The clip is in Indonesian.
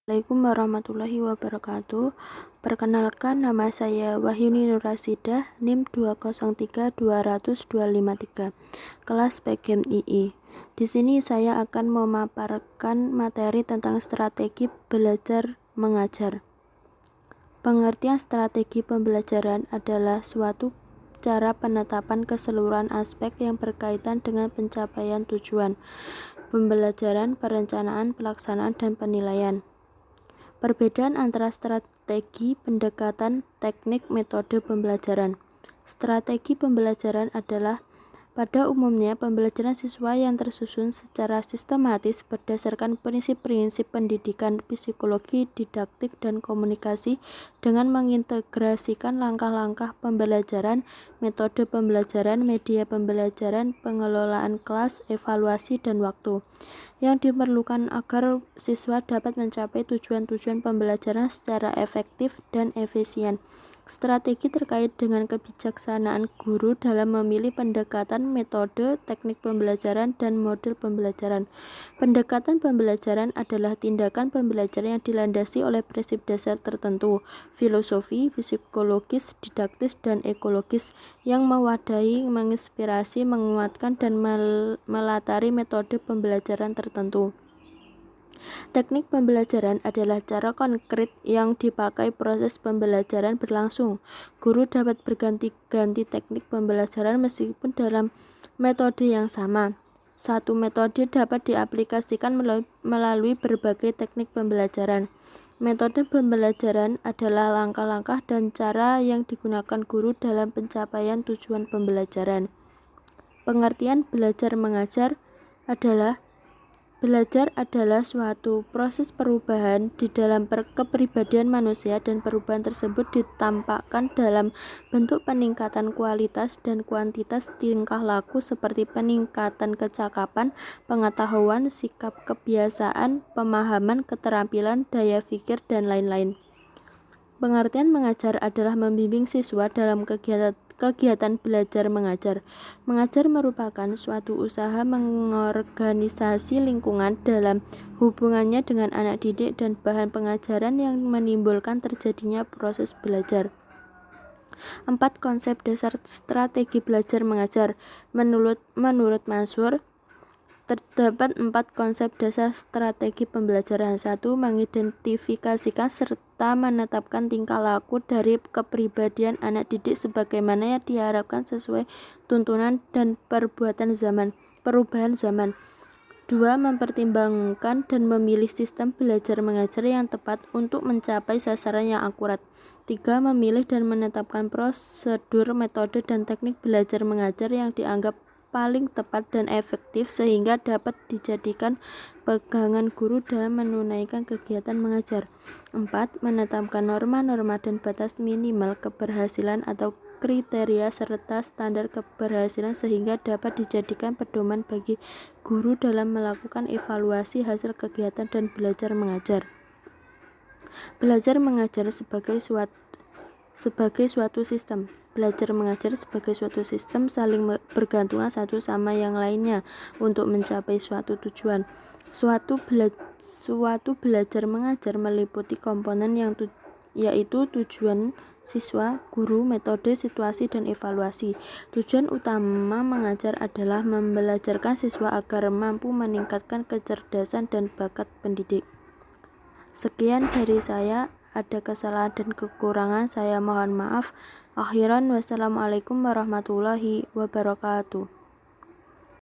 Assalamualaikum warahmatullahi wabarakatuh. Perkenalkan, nama saya Wahyuni Nurasidah, NIM 203200253, kelas PGM II. Di sini saya akan memaparkan materi tentang strategi belajar mengajar. Pengertian strategi pembelajaran adalah suatu cara penetapan keseluruhan aspek yang berkaitan dengan pencapaian tujuan pembelajaran, perencanaan, pelaksanaan, dan penilaian. Perbedaan antara strategi, pendekatan, teknik, metode pembelajaran. Strategi pembelajaran adalah pada umumnya pembelajaran siswa yang tersusun secara sistematis berdasarkan prinsip-prinsip pendidikan, psikologi, didaktik, dan komunikasi dengan mengintegrasikan langkah-langkah pembelajaran, metode pembelajaran, media pembelajaran, pengelolaan kelas, evaluasi, dan waktu yang diperlukan agar siswa dapat mencapai tujuan-tujuan pembelajaran secara efektif dan efisien. Strategi terkait dengan kebijaksanaan guru dalam memilih pendekatan, metode, teknik pembelajaran, dan model pembelajaran. Pendekatan pembelajaran adalah tindakan pembelajaran yang dilandasi oleh prinsip dasar tertentu, filosofi, psikologis, didaktis, dan ekologis yang mewadahi, menginspirasi, menguatkan, dan melatari metode pembelajaran tertentu. Teknik pembelajaran adalah cara konkret yang dipakai proses pembelajaran berlangsung. Guru dapat berganti-ganti teknik pembelajaran meskipun dalam metode yang sama. Satu metode dapat diaplikasikan melalui berbagai teknik pembelajaran. Metode pembelajaran adalah langkah-langkah dan cara yang digunakan guru dalam pencapaian tujuan pembelajaran. Pengertian belajar mengajar adalah belajar adalah suatu proses perubahan di dalam kepribadian manusia, dan perubahan tersebut ditampakkan dalam bentuk peningkatan kualitas dan kuantitas tingkah laku seperti peningkatan kecakapan, pengetahuan, sikap, kebiasaan, pemahaman, keterampilan, daya pikir, dan lain-lain. Pengertian mengajar adalah membimbing siswa dalam kegiatan belajar mengajar. Mengajar merupakan suatu usaha mengorganisasi lingkungan dalam hubungannya dengan anak didik dan bahan pengajaran yang menimbulkan terjadinya proses belajar. 4 konsep dasar strategi belajar mengajar. Menurut Mansur, terdapat 4 konsep dasar strategi pembelajaran. 1. Mengidentifikasikan serta menetapkan tingkah laku dari kepribadian anak didik sebagaimana yang diharapkan sesuai tuntunan dan perubahan zaman. 2. Mempertimbangkan dan memilih sistem belajar mengajar yang tepat untuk mencapai sasaran yang akurat. 3. Memilih dan menetapkan prosedur, metode, dan teknik belajar mengajar yang dianggap paling tepat dan efektif sehingga dapat dijadikan pegangan guru dalam menunaikan kegiatan mengajar. 4. Menetapkan norma-norma dan batas minimal keberhasilan atau kriteria serta standar keberhasilan sehingga dapat dijadikan pedoman bagi guru dalam melakukan evaluasi hasil kegiatan dan belajar mengajar. Belajar mengajar sebagai suatu sistem. Belajar mengajar sebagai suatu sistem saling bergantungan satu sama yang lainnya untuk mencapai suatu tujuan. Suatu belajar mengajar meliputi komponen yaitu tujuan siswa, guru, metode, situasi, dan evaluasi. Tujuan utama mengajar adalah membelajarkan siswa agar mampu meningkatkan kecerdasan dan bakat pendidik. Sekian dari saya. Ada kesalahan dan kekurangan, saya mohon maaf. Akhiran, wassalamualaikum warahmatullahi wabarakatuh.